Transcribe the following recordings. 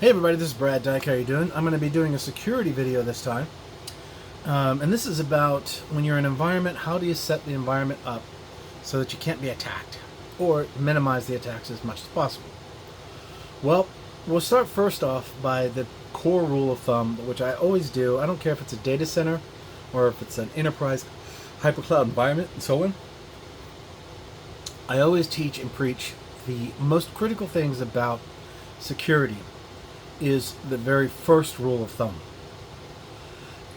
Hey everybody, this is Brad Dyke. How you doing? I'm going to be doing a security video this time. And this is about when you're in an environment, how do you set the environment up so that you can't be attacked or minimize the attacks as much as possible. Well, we'll start first off by the core rule of thumb, which I always do. I don't care if it's a data center or if it's an enterprise hypercloud environment and so on. I always teach and preach the most critical things about security is the very first rule of thumb.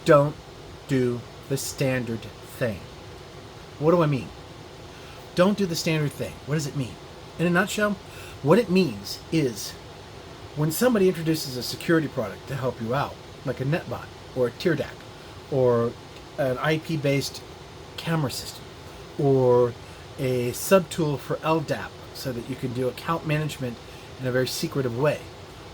Don't do the standard thing. What do I mean? Don't do the standard thing. What does it mean? In a nutshell, what it means is when somebody introduces a security product to help you out, like a NetBot or a TearDAC or an IP-based camera system or a subtool for LDAP so that you can do account management in a very secretive way,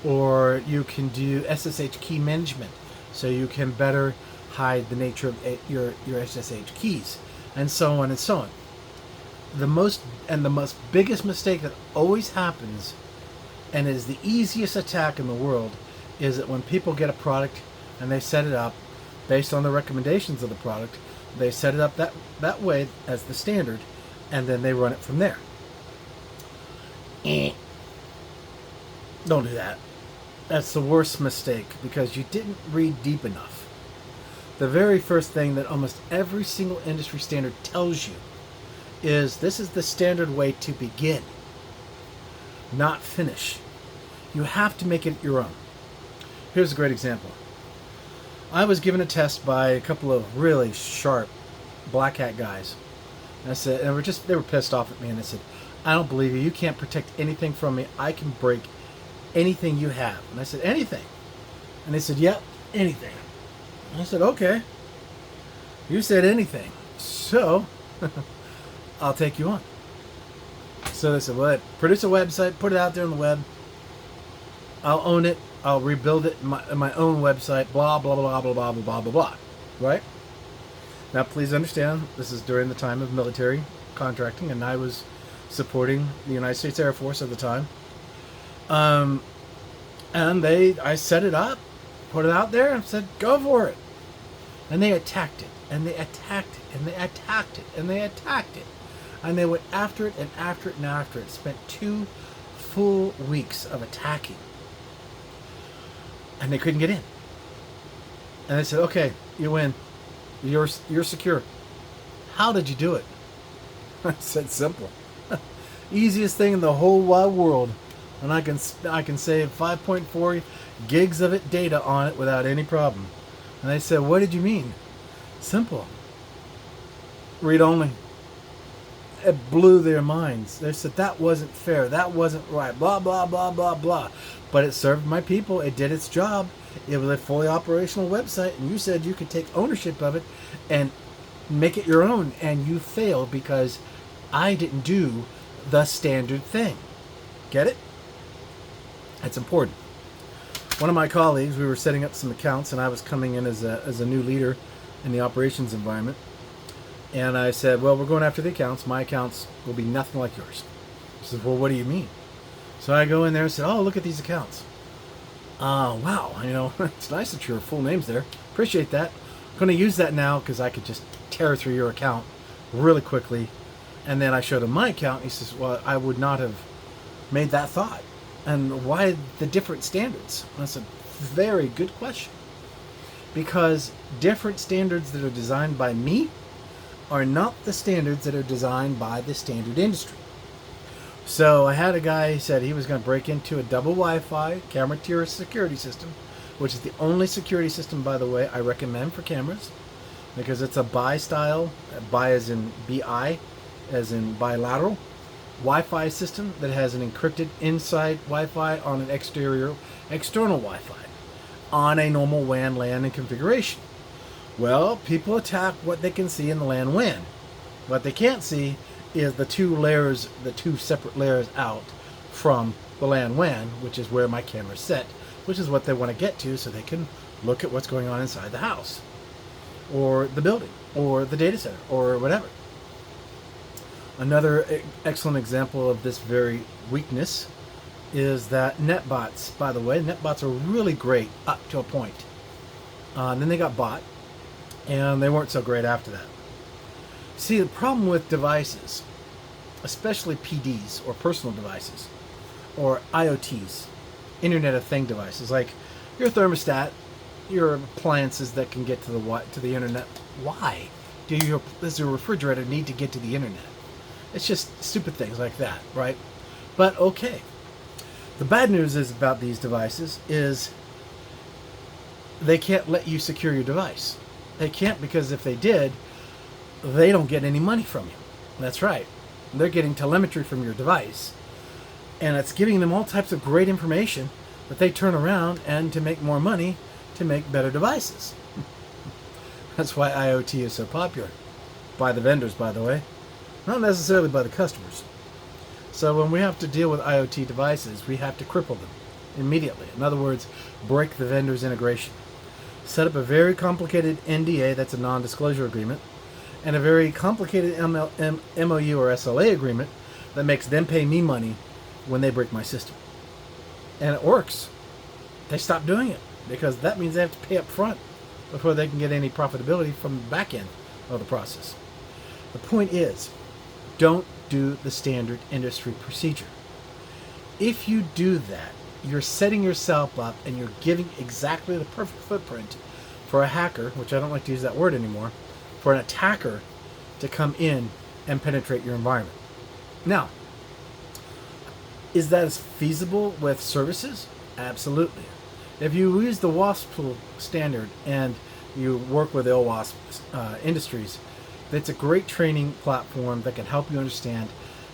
or you can do SSH key management so you can better hide the nature of your SSH keys, and so on and so on. The most biggest mistake that always happens and is the easiest attack in the world is that when people get a product and they set it up based on the recommendations of the product, they set it up that way as the standard, and then they run it from there. Don't do that. That's the worst mistake because you didn't read deep enough. The very first thing that almost every single industry standard tells you is this is the standard way to begin, not finish. You have to make it your own. Here's a great example. I was given a test by a couple of really sharp black hat guys. And I said, and they were pissed off at me, and I said, I don't believe you. You can't protect anything from me. I can break anything you have. And I said, anything? And they said, yep, anything. And I said, okay. You said anything. So, I'll take you on. So they said, well, produce a website, put it out there on the web. I'll own it. I'll rebuild it in my own website, blah, blah, blah, blah, blah, blah, blah, blah, blah. Right? Now, please understand, this is during the time of military contracting, and I was supporting the United States Air Force at the time. And I set it up, put it out there, and said, go for it. And they attacked it, and they attacked it, and they attacked it, and they attacked it. And they went after it, and after it, and after it. Spent 2 full weeks of attacking. And they couldn't get in. And they said, okay, you win. You're secure. How did you do it? I said, simple. Easiest thing in the whole wide world. And I can save 5.4 gigs of data on it without any problem. And they said, what did you mean? Simple. Read only. It blew their minds. They said, that wasn't fair. That wasn't right. Blah, blah, blah, blah, blah. But it served my people. It did its job. It was a fully operational website. And you said you could take ownership of it and make it your own. And you failed because I didn't do the standard thing. Get it? That's important. One of my colleagues, we were setting up some accounts, and I was coming in as a new leader in the operations environment. And I said, well, we're going after the accounts. My accounts will be nothing like yours. He said, well, what do you mean? So I go in there and said, oh, look at these accounts. Wow, it's nice that your full name's there. Appreciate that. I'm going to use that now because I could just tear through your account really quickly. And then I showed him my account. And he says, well, I would not have made that thought. And why the different standards? That's a very good question. Because different standards that are designed by me are not the standards that are designed by the standard industry. So I had a guy who said he was going to break into a double Wi-Fi camera tier security system, which is the only security system, by the way, I recommend for cameras, because it's a bi style, bi as in BI, as in bilateral, Wi-Fi system that has an encrypted inside Wi-Fi on an external Wi-Fi on a normal WAN LAN and configuration. Well, people attack what they can see in the LAN WAN. What they can't see is the two separate layers out from the LAN WAN, which is where my camera's set, which is what they want to get to so they can look at what's going on inside the house or the building or the data center or whatever. Another excellent example of this very weakness is that NetBots, by the way, NetBots are really great up to a point. And then they got bought, and they weren't so great after that. See, the problem with devices, especially PDs or personal devices, or IoTs, Internet of Thing devices, like your thermostat, your appliances that can get to the internet. Why does your refrigerator need to get to the internet? It's just stupid things like that, right? But okay. The bad news is about these devices is they can't let you secure your device. They can't, because if they did, they don't get any money from you. That's right. They're getting telemetry from your device, and it's giving them all types of great information that they turn around and to make more money to make better devices. That's why IoT is so popular. By the vendors, by the way. Not necessarily by the customers. So when we have to deal with IoT devices, we have to cripple them immediately. In other words, break the vendor's integration. Set up a very complicated NDA, that's a non-disclosure agreement, and a very complicated MOU or SLA agreement that makes them pay me money when they break my system. And it works. They stop doing it because that means they have to pay up front before they can get any profitability from the back end of the process. The point is, don't do the standard industry procedure. If you do that, you're setting yourself up and you're giving exactly the perfect footprint for a hacker, which I don't like to use that word anymore, for an attacker to come in and penetrate your environment. Now, is that as feasible with services? Absolutely. If you use the WASP tool standard and you work with OWASP Industries, it's a great training platform that can help you understand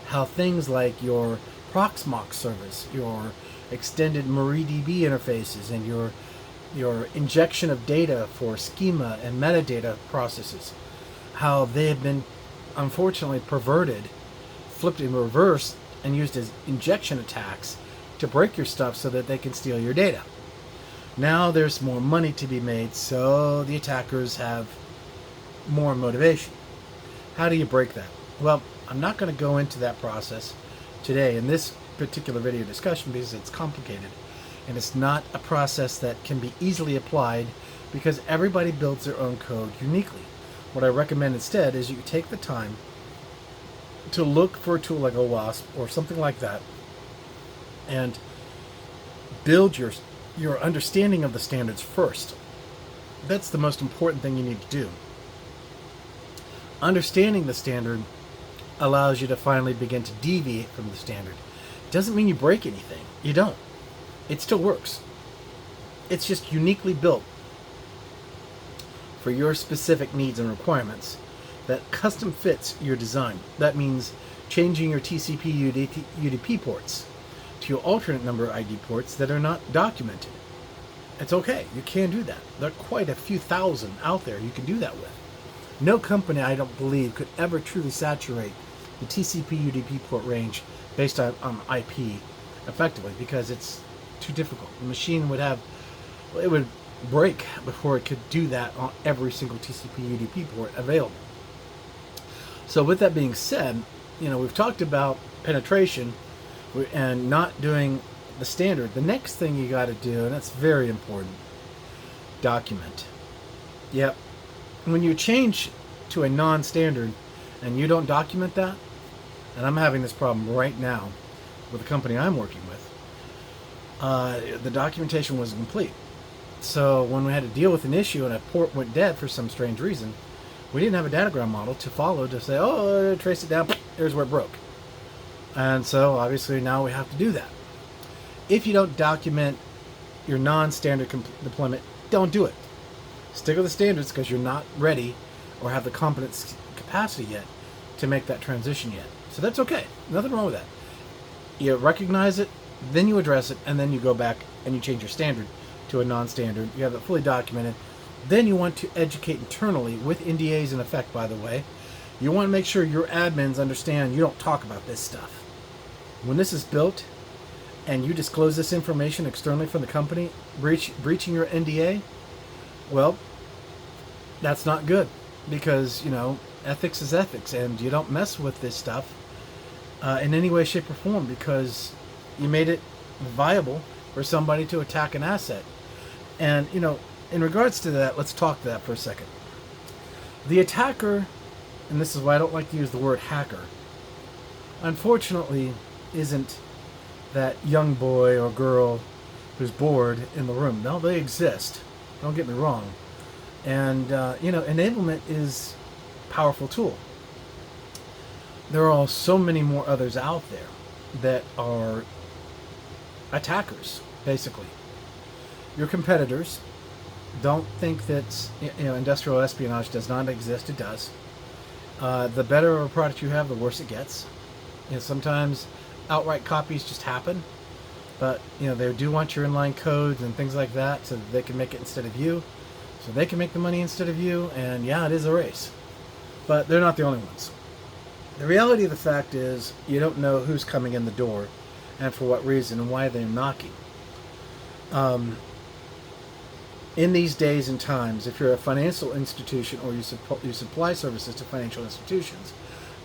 how things like your Proxmox service, your extended MariaDB interfaces, and your injection of data for schema and metadata processes, how they have been unfortunately perverted, flipped in reverse, and used as injection attacks to break your stuff so that they can steal your data. Now there's more money to be made, so the attackers have more motivation. How do you break that? Well, I'm not going to go into that process today in this particular video discussion because it's complicated and it's not a process that can be easily applied because everybody builds their own code uniquely. What I recommend instead is you take the time to look for a tool like OWASP or something like that and build your understanding of the standards first. That's the most important thing you need to do. Understanding the standard allows you to finally begin to deviate from the standard. It doesn't mean you break anything. You don't. It still works. It's just uniquely built for your specific needs and requirements that custom fits your design. That means changing your TCP UDP ports to your alternate number ID ports that are not documented. It's okay. You can do that. There are quite a few thousand out there you can do that with. No company, I don't believe, could ever truly saturate the TCP UDP port range based on IP effectively because it's too difficult. The machine it would break before it could do that on every single TCP UDP port available. So with that being said, we've talked about penetration and not doing the standard. The next thing you got to do, and that's very important, document. Yep. When you change to a non-standard and you don't document that, and I'm having this problem right now with the company I'm working with, the documentation wasn't complete. So when we had to deal with an issue and a port went dead for some strange reason, we didn't have a datagram model to follow to say, oh, trace it down, here's where it broke. And so obviously now we have to do that. If you don't document your non-standard deployment, don't do it. Stick with the standards because you're not ready or have the competence capacity yet to make that transition yet. So that's okay. Nothing wrong with that. You recognize it, then you address it, and then you go back and you change your standard to a non-standard. You have it fully documented. Then you want to educate internally with NDAs in effect, by the way. You want to make sure your admins understand you don't talk about this stuff. When this is built and you disclose this information externally from the company, breaching your NDA, well, that's not good because, ethics is ethics and you don't mess with this stuff in any way, shape, or form because you made it viable for somebody to attack an asset. And, in regards to that, let's talk to that for a second. The attacker, and this is why I don't like to use the word hacker, unfortunately isn't that young boy or girl who's bored in the room. No, they exist. Don't get me wrong. And, enablement is a powerful tool. There are so many more others out there that are attackers, basically. Your competitors. Don't think that industrial espionage does not exist. It does. The better of a product you have, the worse it gets. Sometimes outright copies just happen, but they do want your inline codes and things like that so that they can make it instead of you, so they can make the money instead of you. And yeah, it is a race, but they're not the only ones. The reality of the fact is you don't know who's coming in the door and for what reason and why they're knocking. In these days and times, if you're a financial institution or you supply services to financial institutions,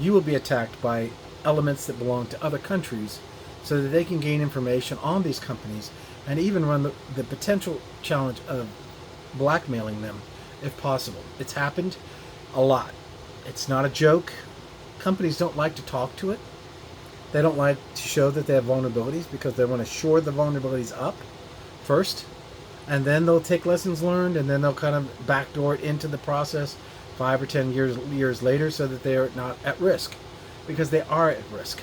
you will be attacked by elements that belong to other countries so that they can gain information on these companies and even run the potential challenge of blackmailing them if possible. It's happened a lot. It's not a joke. Companies don't like to talk to it. They don't like to show that they have vulnerabilities because they want to shore the vulnerabilities up first. And then they'll take lessons learned, and then they'll kind of backdoor it into the process 5 or 10 years later so that they are not at risk, because they are at risk.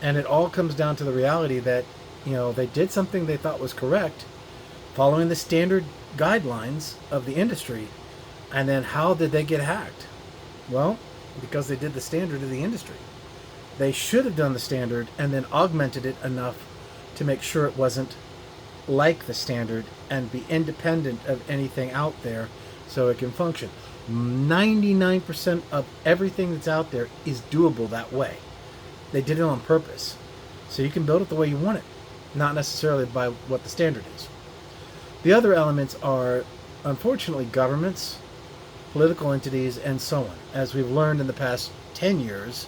And it all comes down to the reality that, they did something they thought was correct, following the standard guidelines of the industry. And then how did they get hacked? Well, because they did the standard of the industry. They should have done the standard and then augmented it enough to make sure it wasn't like the standard and be independent of anything out there so it can function. 99% of everything that's out there is doable that way. They did it on purpose. So you can build it the way you want it, not necessarily by what the standard is. The other elements are, unfortunately, governments, political entities, and so on. As we've learned in the past 10 years,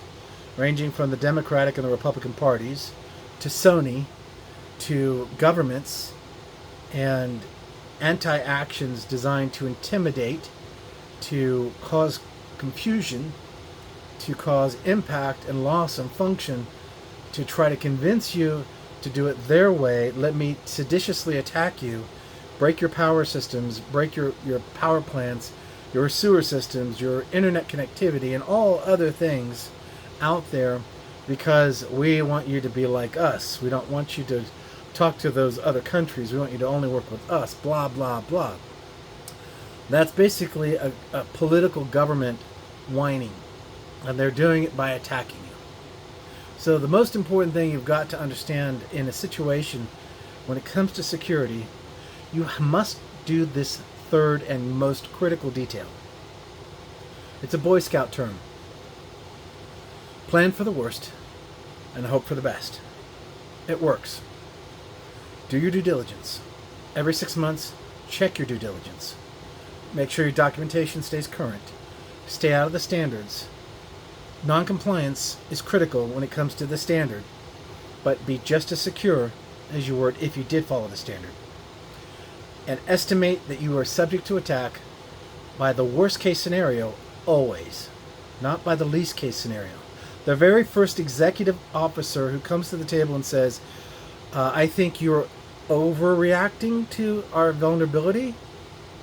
ranging from the Democratic and the Republican parties to Sony, to governments and anti-actions designed to intimidate, to cause confusion, to cause impact and loss and function, to try to convince you to do it their way. Let me seditiously attack you, break your power systems, break your power plants, your sewer systems, your internet connectivity, and all other things out there, because we want you to be like us. We don't want you to talk to those other countries. We want you to only work with us, blah, blah, blah. That's basically a political government whining, and they're doing it by attacking you. So the most important thing you've got to understand in a situation when it comes to security, you must do this third and most critical detail. It's a Boy Scout term. Plan for the worst and hope for the best. It works. Do your due diligence. Every 6 months, check your due diligence. Make sure your documentation stays current. Stay out of the standards. Non-compliance is critical when it comes to the standard, but be just as secure as you would if you did follow the standard. And estimate that you are subject to attack by the worst case scenario always, not by the least case scenario. The very first executive officer who comes to the table and says, I think you're overreacting to our vulnerability,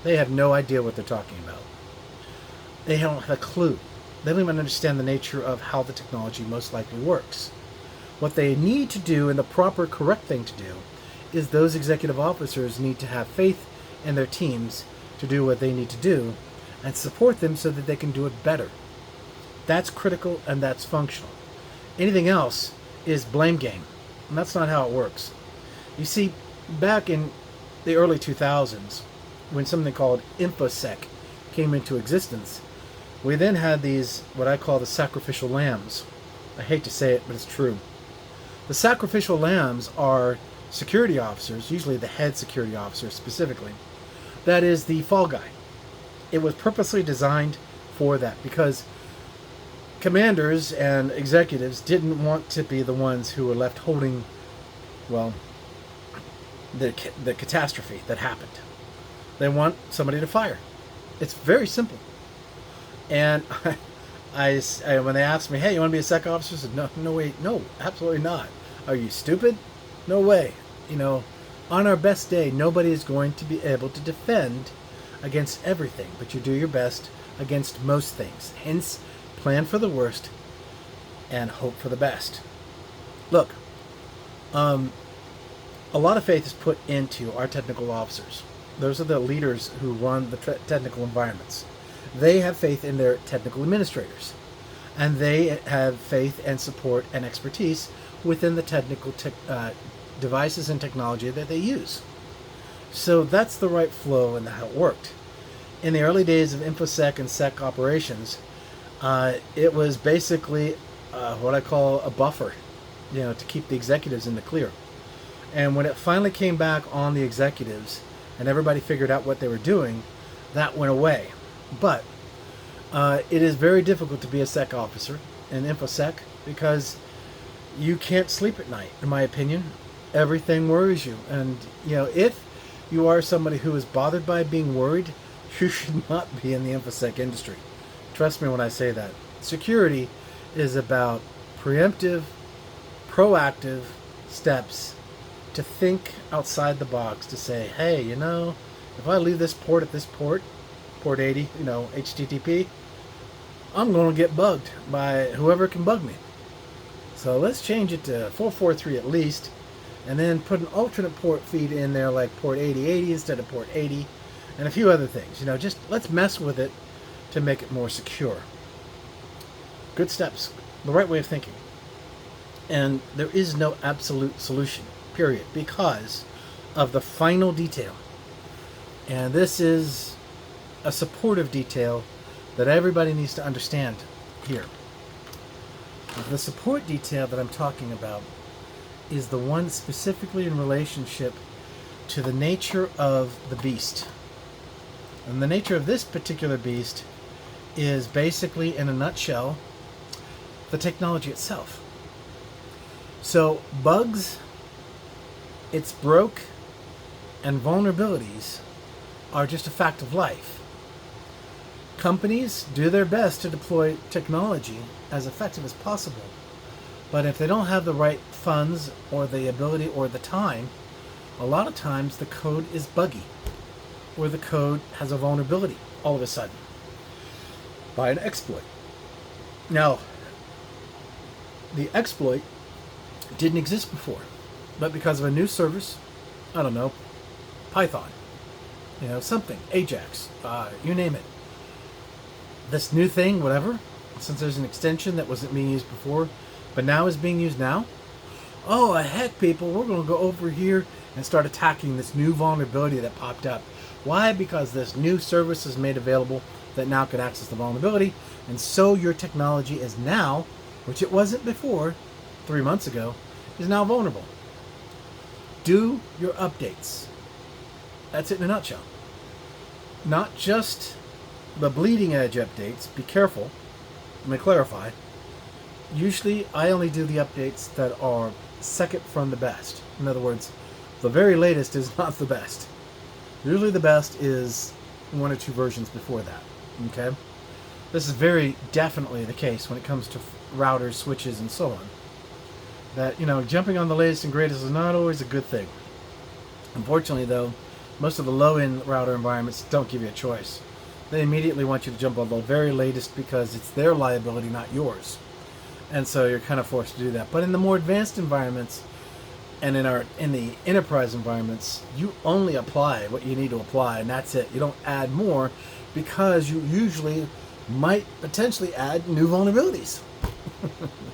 they have no idea what they're talking about. They don't have a clue. They don't even understand the nature of how the technology most likely works. What they need to do, and the proper correct thing to do, is those executive officers need to have faith in their teams to do what they need to do and support them so that they can do it better. That's critical and that's functional. Anything else is blame game, and that's not how it works. You see, back in the early 2000s, when something called InfoSec came into existence, we then had these, what I call the sacrificial lambs. I hate to say it, but it's true. The sacrificial lambs are security officers, usually the head security officer specifically. That is the fall guy. It was purposely designed for that because commanders and executives didn't want to be the ones who were left holding, well, the catastrophe that happened. They want somebody to fire. It's very simple. And when they asked me, hey, you want to be a sec officer? I said, no, wait, no, absolutely not. Are you stupid? No way. On our best day, nobody is going to be able to defend against everything, but you do your best against most things. Hence, plan for the worst and hope for the best. Look, a lot of faith is put into our technical officers. Those are the leaders who run the technical environments. They have faith in their technical administrators, and they have faith and support and expertise within the technical devices and technology that they use. So that's the right flow and how it worked. In the early days of InfoSec and SEC operations, it was basically what I call a buffer, to keep the executives in the clear. And when it finally came back on the executives and everybody figured out what they were doing, that went away. But it is very difficult to be a SEC officer in InfoSec because you can't sleep at night, in my opinion. Everything worries you. And, if you are somebody who is bothered by being worried, you should not be in the InfoSec industry. Trust me when I say that. Security is about preemptive, proactive steps to think outside the box, to say, hey, if I leave this port at this port 80, HTTP, I'm going to get bugged by whoever can bug me. So let's change it to 443 at least, and then put an alternate port feed in there like port 8080 instead of port 80, and a few other things. Just let's mess with it to make it more secure. Good steps, the right way of thinking. And there is no absolute solution, period, because of the final detail. And this is a supportive detail that everybody needs to understand here. The support detail that I'm talking about is the one specifically in relationship to the nature of the beast. And the nature of this particular beast is basically, in a nutshell, the technology itself. So bugs, it's broke, and vulnerabilities are just a fact of life. Companies do their best to deploy technology as effective as possible, but if they don't have the right funds or the ability or the time, a lot of times the code is buggy, or the code has a vulnerability all of a sudden by an exploit. Now, the exploit didn't exist before, but because of a new service, I don't know, Python, something, Ajax, you name it. This new thing, whatever, since there's an extension that wasn't being used before, but now is being used now. Oh, heck, people, we're going to go over here and start attacking this new vulnerability that popped up. Why? Because this new service is made available that now can access the vulnerability, and so your technology is now, which it wasn't before, 3 months ago, is now vulnerable. Do your updates. That's it in a nutshell. Not just the bleeding edge updates. Be careful. Let me clarify. Usually, I only do the updates that are second from the best. In other words, the very latest is not the best. Usually the best is 1 or 2 versions before that. Okay? This is very definitely the case when it comes to routers, switches, and so on. That, jumping on the latest and greatest is not always a good thing. Unfortunately, though, most of the low-end router environments don't give you a choice. They immediately want you to jump on the very latest because it's their liability, not yours. And so you're kind of forced to do that. But in the more advanced environments, and in the enterprise environments, you only apply what you need to apply, and that's it. You don't add more because you usually might potentially add new vulnerabilities.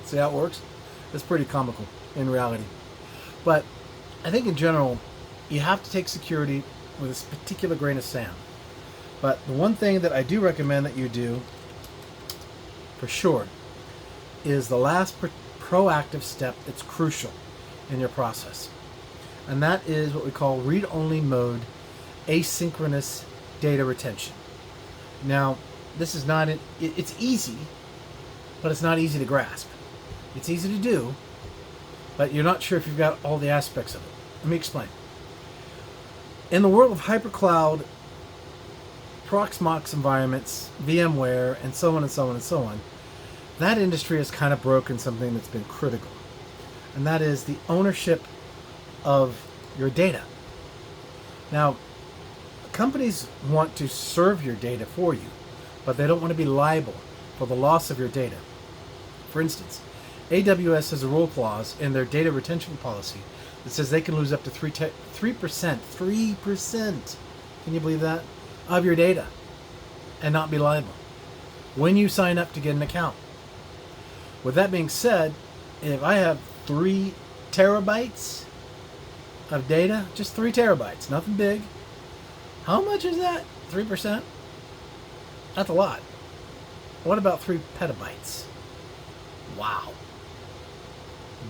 See how it works? It's pretty comical in reality. But I think in general, you have to take security with this particular grain of sand. But the one thing that I do recommend that you do, for sure, is the last proactive step that's crucial in your process. And that is what we call read-only mode asynchronous data retention. Now, this is not, it's easy, but it's not easy to grasp. It's easy to do, but you're not sure if you've got all the aspects of it. Let me explain. In the world of hypercloud, Proxmox environments, VMware, and so on and so on and so on, that industry has kind of broken something that's been critical. And that is the ownership of your data. Now, companies want to serve your data for you, but they don't want to be liable for the loss of your data. For instance, AWS has a rule clause in their data retention policy that says they can lose up to 3%, 3%, can you believe that, of your data and not be liable when you sign up to get an account. With that being said, if I have 3 terabytes of data, just 3 terabytes, nothing big, how much is that? 3%? That's a lot. What about 3 petabytes? Wow.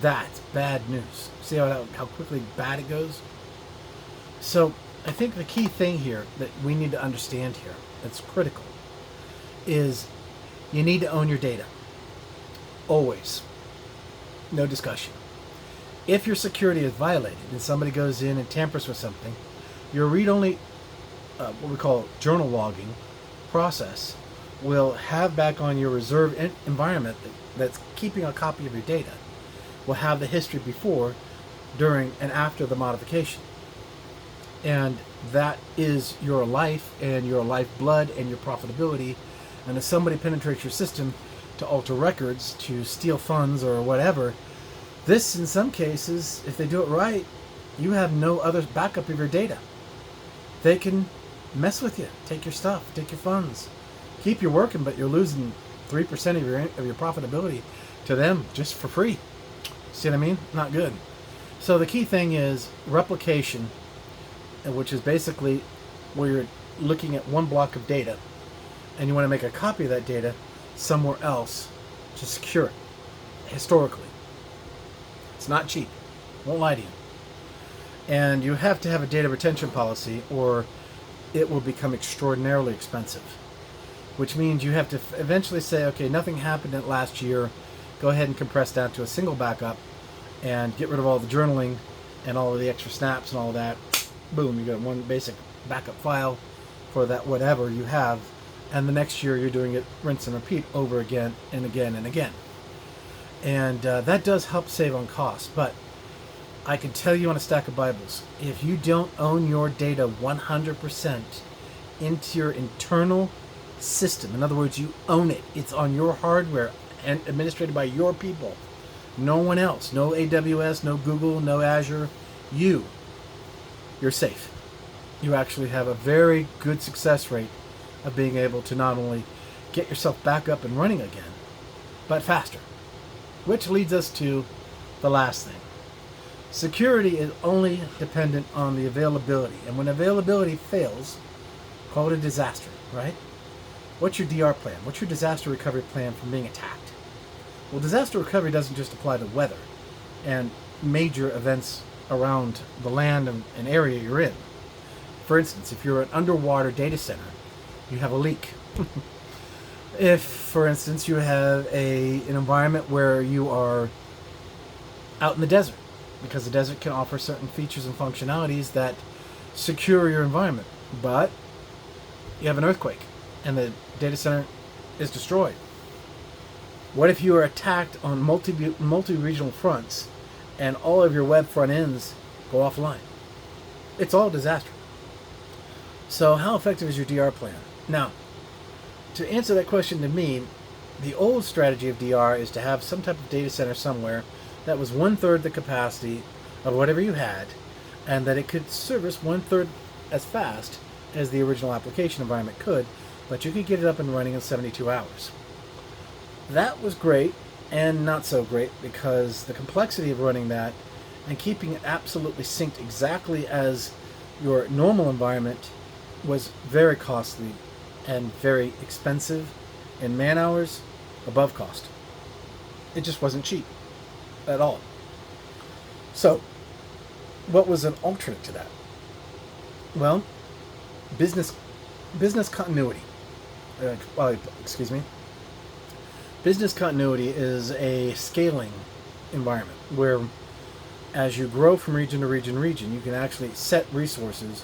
That's bad news. See how quickly bad it goes? So I think the key thing here that we need to understand here, that's critical, is you need to own your data. Always. No discussion. If your security is violated and somebody goes in and tampers with something, your read-only, what we call journal logging process, will have back on your reserve environment that's keeping a copy of your data, will have the history before, during, and after the modification. And that is your life and your lifeblood and your profitability. And if somebody penetrates your system to alter records, to steal funds or whatever, this, in some cases, if they do it right, you have no other backup of your data. They can mess with you, take your stuff, take your funds, keep you working, but you're losing 3% of your profitability to them just for free. See what I mean? Not good. So the key thing is replication, which is basically where you're looking at one block of data and you want to make a copy of that data somewhere else to secure it historically. It's not cheap. Won't lie to you. And you have to have a data retention policy or it will become extraordinarily expensive, which means you have to eventually say, okay, nothing happened in last year. Go ahead and compress down to a single backup and get rid of all the journaling and all of the extra snaps and all of that. Boom, you got one basic backup file for that whatever you have, and the next year you're doing it rinse and repeat over again and again and again. And that does help save on costs, but I can tell you on a stack of Bibles, if you don't own your data 100% into your internal system, in other words, you own it, it's on your hardware and administrated by your people, no one else, no AWS, no Google, no Azure, you're safe. You actually have a very good success rate of being able to not only get yourself back up and running again, but faster. Which leads us to the last thing. Security is only dependent on the availability. And when availability fails, call it a disaster, right? What's your DR plan? What's your disaster recovery plan from being attacked? Well, disaster recovery doesn't just apply to weather and major events around the land and area you're in. For instance, if you're an underwater data center, you have a leak. If, for instance, you have an environment where you are out in the desert, because the desert can offer certain features and functionalities that secure your environment, but you have an earthquake and the data center is destroyed. What if you are attacked on multi-regional fronts and all of your web front ends go offline? It's all a disaster. So how effective is your DR plan? Now, to answer that question to me, the old strategy of DR is to have some type of data center somewhere that was 1/3 the capacity of whatever you had, and that it could service 1/3 as fast as the original application environment could, but you could get it up and running in 72 hours. That was great and not so great, because the complexity of running that and keeping it absolutely synced exactly as your normal environment was very costly and very expensive, and man hours above cost. It just wasn't cheap at all. So what was an alternate to that? Well, business continuity. Business continuity is a scaling environment where, as you grow from region to region, you can actually set resources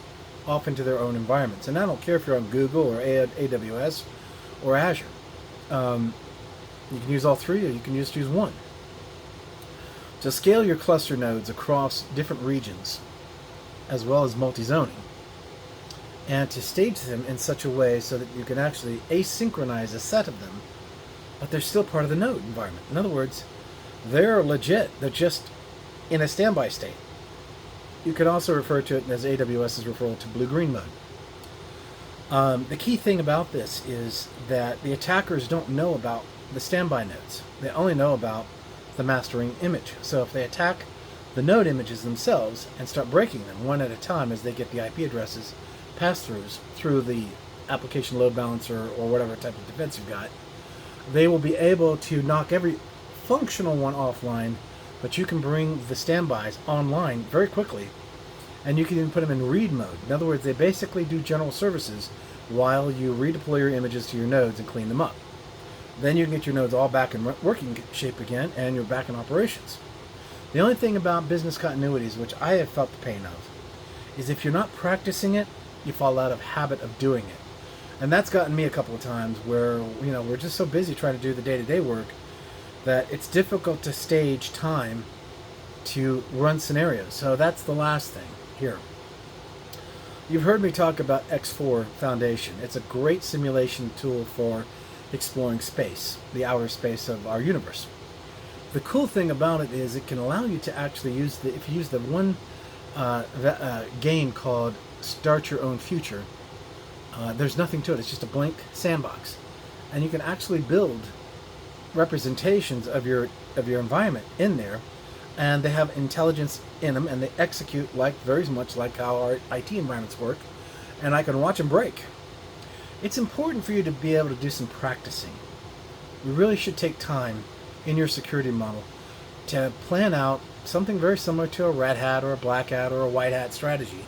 off into their own environments. And I don't care if you're on Google or AWS or Azure. You can use all three, or you can just use one. To scale your cluster nodes across different regions, as well as multi-zoning, and to stage them in such a way so that you can actually asynchronize a set of them, but they're still part of the node environment. In other words, they're legit. They're just in a standby state. You can also refer to it as AWS's referral to blue-green mode. The key thing about this is that the attackers don't know about the standby nodes. They only know about the mastering image. So if they attack the node images themselves and start breaking them one at a time as they get the IP addresses pass-throughs through the application load balancer or whatever type of defense you've got, they will be able to knock every functional one offline, but you can bring the standbys online very quickly, and you can even put them in read mode. In other words, they basically do general services while you redeploy your images to your nodes and clean them up. Then you can get your nodes all back in working shape again, and you're back in operations. The only thing about business continuities, which I have felt the pain of, is if you're not practicing it, you fall out of habit of doing it. And that's gotten me a couple of times where, we're just so busy trying to do the day-to-day work that it's difficult to stage time to run scenarios. So that's the last thing here. You've heard me talk about X4 Foundation. It's a great simulation tool for exploring space, the outer space of our universe. The cool thing about it is it can allow you to actually use if you use the one game called Start Your Own Future, there's nothing to it. It's just a blank sandbox, and you can actually build representations of your environment in there, and they have intelligence in them, and they execute very much like how our IT environments work, and I can watch them break. It's important for you to be able to do some practicing. You really should take time in your security model to plan out something very similar to a red hat or a black hat or a white hat strategy,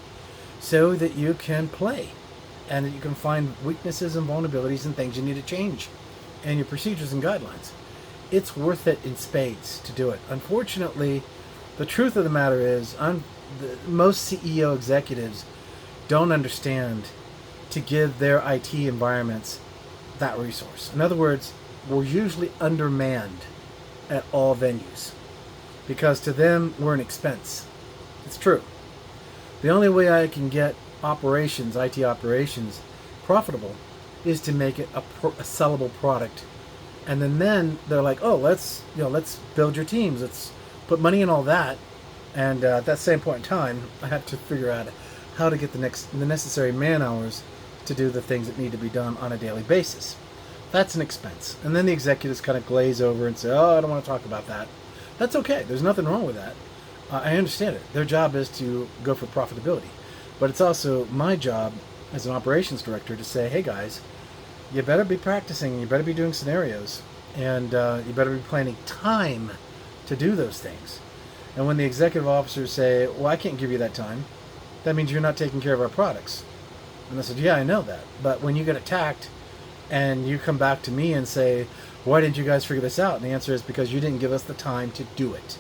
so that you can play and that you can find weaknesses and vulnerabilities and things you need to change and your procedures and guidelines. It's worth it in spades to do it. Unfortunately, the truth of the matter is most CEO executives don't understand to give their IT environments that resource. In other words, we're usually undermanned at all venues because to them we're an expense. It's true. The only way I can get IT operations, profitable is to make it a sellable product. And then they're like, oh, let's build your teams. Let's put money in all that. And at that same point in time, I have to figure out how to get the necessary man hours to do the things that need to be done on a daily basis. That's an expense. And then the executives kind of glaze over and say, oh, I don't want to talk about that. That's okay. There's nothing wrong with that. I understand it. Their job is to go for profitability. But it's also my job as an operations director to say, hey guys, you better be practicing, you better be doing scenarios, and you better be planning time to do those things. And when the executive officers say, well, I can't give you that time, that means you're not taking care of our products. And I said, yeah, I know that. But when you get attacked and you come back to me and say, why didn't you guys figure this out? And the answer is because you didn't give us the time to do it.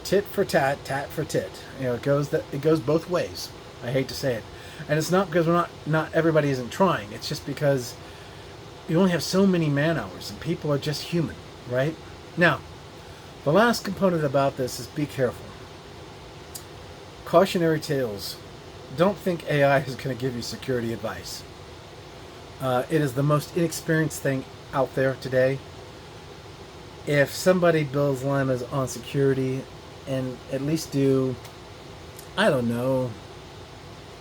Tit for tat, tat for tit. It goes both ways. I hate to say it. And it's not because not everybody isn't trying. It's just because you only have so many man hours and people are just human, right? Now, the last component about this is be careful. Cautionary tales. Don't think AI is going to give you security advice. It is the most inexperienced thing out there today. If somebody builds lemmas on security and at least do,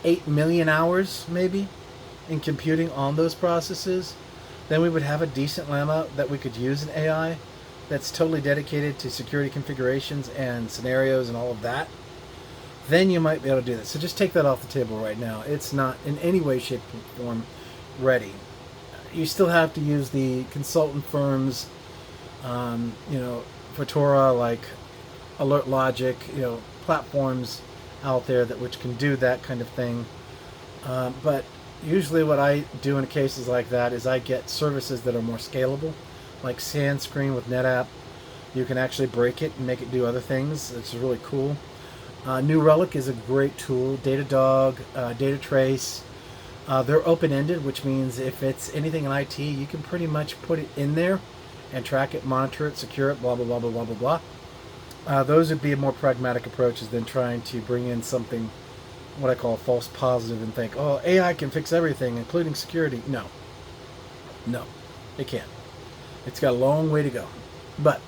8 million hours maybe in computing on those processes, then we would have a decent lemma that we could use in AI that's totally dedicated to security configurations and scenarios and all of that. Then you might be able to do that. So just take that off the table right now. It's not in any way, shape, or form ready. You still have to use the consultant firms, Fortora, like Alert Logic, platforms out there which can do that kind of thing. But usually what I do in cases like that is I get services that are more scalable, like SandScreen with NetApp. You can actually break it and make it do other things. It's really cool. New Relic is a great tool. Datadog, DataTrace. They're open-ended, which means if it's anything in IT, you can pretty much put it in there and track it, monitor it, secure it, blah, blah, blah, blah, blah, blah, blah. Those would be more pragmatic approaches than trying to bring in something, what I call a false positive, and think, oh, AI can fix everything, including security. No. No, it can't. It's got a long way to go. But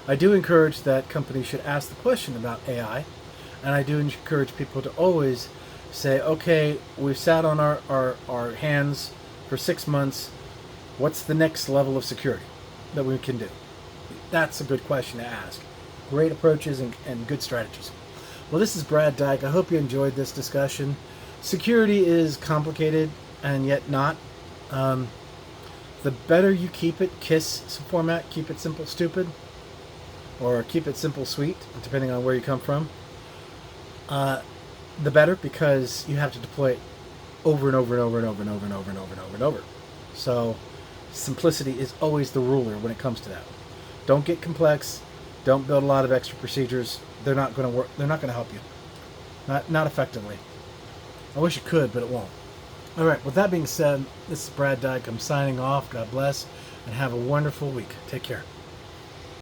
I do encourage that companies should ask the question about AI, and I do encourage people to always say, okay, we've sat on our hands for 6 months. What's the next level of security that we can do? That's a good question to ask. Great approaches and good strategies. Well, this is Brad Dyke. I hope you enjoyed this discussion. Security is complicated and yet not. The better you keep it, KISS format, keep it simple, stupid, or keep it simple, sweet, depending on where you come from, the better, because you have to deploy it over and over and over and over and over and over and over and over and over. So simplicity is always the ruler when it comes to that. Don't get complex. Don't build a lot of extra procedures. They're not going to work. They're not going to help you. Not effectively. I wish it could, but it won't. All right, with that being said, this is Brad Dyke. I'm signing off. God bless, and have a wonderful week. Take care.